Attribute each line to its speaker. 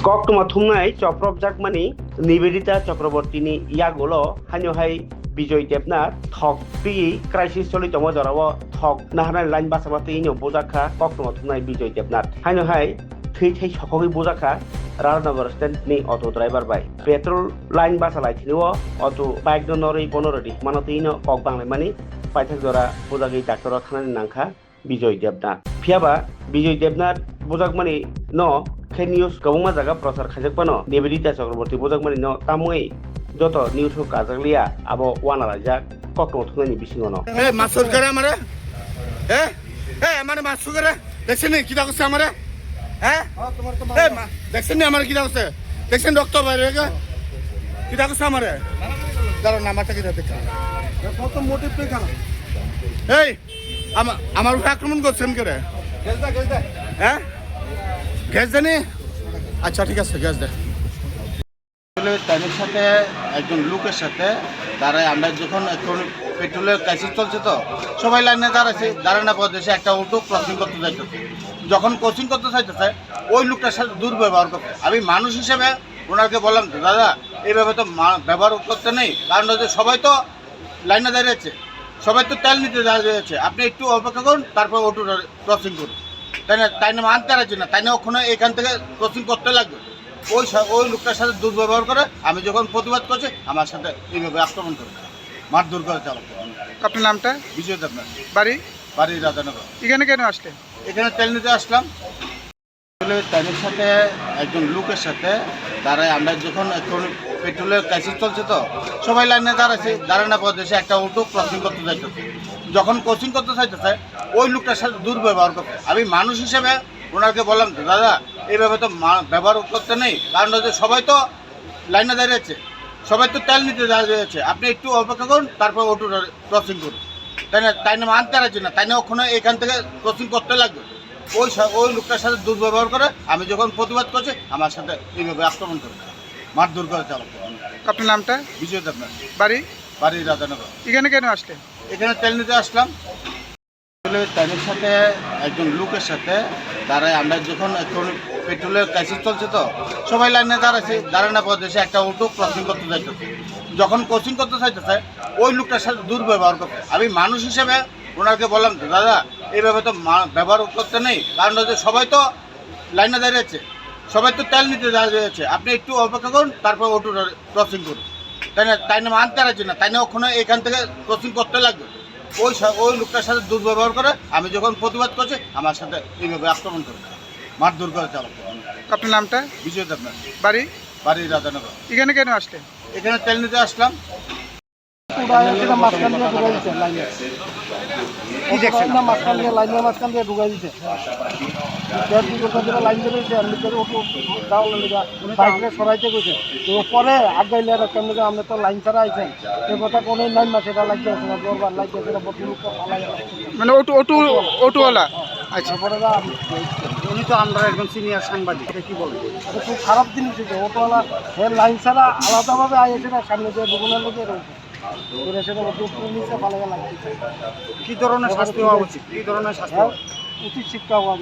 Speaker 1: Koktuma thumnai choprop jakmani Nivedita Chakrabortini Yagulo Hanyohai Bijoy Debnar Thok Pi Crisis Solitomo Jarawa Thok Nahanan Line Basamatino Bozaka Koktuma thumnai Bijoy Debnar Hanyohai Thai Chokogi Bozaka Ranagar Stand ni auto driver by petrol line basalai thiniwo auto bike donori bonorodi manotino kokbang mani paithak jora bozagi doctor thanani nangkha Bijoy Debnar phiaba Bijoy Debnar bozakmani no news kabungma jaga prasar khajakpano Nivedita Chakraborty bozakmani no tamui joto news ko kajaglia abo wana rajak koktuma thumnai bisingo no
Speaker 2: masur kare amare amare masur kare দেখছেন কি দেখছে আমারে দেখছেন আমার কি দেখছে দেখছেন রক্ত বাইরে কি দেখছে আমারে দাঁড়া নামাটা কি দেখছে কত মোটিভ দেখা এই আমার উপরে আক্রমণ করছেন করে গ্যাস দেনি আচ্ছা ঠিক আছে গ্যাস দে তাদের সাথে একজন লোকের সাথে দাঁড়ায় আমরা যখন এখন পেট্রোলের ক্রাইসিস চলছে তো সবাই লাইনে দাঁড়াচ্ছে দাঁড়ানোর পর দেশে একটা অটো ক্রসিং করতে যাইতেছে যখন ক্রসিং করতে চাইতেছে ওই লোকটার সাথে দুর্ব্যবহার করতে আমি মানুষ হিসেবে ওনাকে বললাম দাদা এইভাবে তো ব্যবহার করতে নেই কারণ হচ্ছে সবাই তো লাইনে দাঁড়িয়েছে সবাই তো তেল নিতে দাঁড়িয়েছে আপনি একটু অপেক্ষা করুন তারপর অটোটা ক্রসিং করুন তাই না মানতে পারছি না তাই না ওখানে এখান থেকে ক্রসিং করতে লাগবে ওই লোকটার সাথে দুর্ব্যবহার করে আমি যখন প্রতিবাদ করছি আমার সাথে এইভাবে আক্রমণ করে মারধর করে চালাতে
Speaker 3: আপনার নামটা
Speaker 2: বিজয় দেবনাথ
Speaker 3: বাড়ি
Speaker 2: রাধানগর
Speaker 3: এখানে কেন আসলেন
Speaker 2: এখানে তেল নিতে আসলাম তেলের সাথে একজন লোকের সাথে দাঁড়ায় আমরা যখন এখন পেট্রোলের ক্রাইসিস চলছে তো সবাই লাইনে দাঁড়াচ্ছে দাঁড়ানোর পর দেশে একটা অটো ক্রসিং করতে যাইতেছে যখন ক্রসিং করতে চাইতেছে ওই লোকটার সাথে দুর্ব্যবহার করতে আমি মানুষ হিসেবে ওনাকে বললাম দাদা এইভাবে তো ব্যবহার করতে নেই কারণ হচ্ছে সবাই তো লাইনে দাঁড়িয়েছে সবাই তো তেল নিতে দাঁড়িয়েছে আপনি একটু অপেক্ষা করুন তারপর অটোটা ক্রসিং করুন তাই না মানতে পারছি না তাই না ওখানে এখান থেকে ক্রসিং করতে লাগবে ওই লোকটার সাথে দুর্ব্যবহার করে আমি যখন প্রতিবাদ করছি আমার সাথে এইভাবে আক্রমণ করে মারধর করে চালাতে
Speaker 3: আপনার নামটা
Speaker 2: বিজয় দেবনাথ
Speaker 3: বাড়ি
Speaker 2: রাধানগর
Speaker 3: এখানে কেন আসলেন
Speaker 2: এখানে তেল নিতে আসলাম তেলের সাথে একজন লোকের সাথে দাঁড়ায় আমরা যখন এখন পেট্রোলের ক্রাইসিস চলছে তো সবাই লাইনে দাঁড়াচ্ছে দাঁড়ানোর পর দেশে একটা অটো ক্রসিং করতে যাইতেছে যখন ক্রসিং করতে চাইতেছে ওই লোকটার সাথে দুর্ব্যবহার করতে আমি মানুষ হিসেবে ওনাকে বললাম দাদা এইভাবে তো ব্যবহার করতে নেই কারণ হচ্ছে সবাই তো লাইনে দাঁড়িয়েছে সবাই তো তেল নিতে দাঁড়িয়েছে আপনি একটু অপেক্ষা করুন তারপর অটোটা ক্রসিং করুন তাই না মানতে পারছি না তাই না ওখানে এখান থেকে ক্রসিং করতে লাগবে ওই লোকটার সাথে দুর্ব্যবহার করে আমি যখন প্রতিবাদ করছি আমার সাথে এইভাবে আক্রমণ করে মারধর করে চালাতে
Speaker 3: আপনার নামটা
Speaker 2: বিজয় দেবনাথ
Speaker 3: বাড়ি
Speaker 2: রাধানগর
Speaker 3: এখানে কেন আসলেন
Speaker 2: এখানে তেল নিতে আসলাম
Speaker 4: মাঝখান দিয়ে ঢুকাই দিচ্ছে লাইন বাইকে সরাইতে গেছে পরে আগাইলে আমরা তো লাইন ছাড়া আইছেন সে কথা কোনো লাইন না সেটা লাগিয়ে আছে না জোরবার লাগিয়ে সেটা
Speaker 3: মানে অটোওয়ালা আচ্ছা
Speaker 4: পরে উনি তো আমরা একজন সিনিয়র সাংবাদিক এটা কি বলেন এটা খুব খারাপ জিনিস হচ্ছে অটোওয়ালা সে লাইন ছাড়া আলাদাভাবে আইছে না সামনে যে দুগুণের লোকে রয়েছে
Speaker 3: কি ধরনের শাস্তি হওয়া উচিত কি ধরনের শাস্তি
Speaker 4: উচিত শিক্ষা হওয়া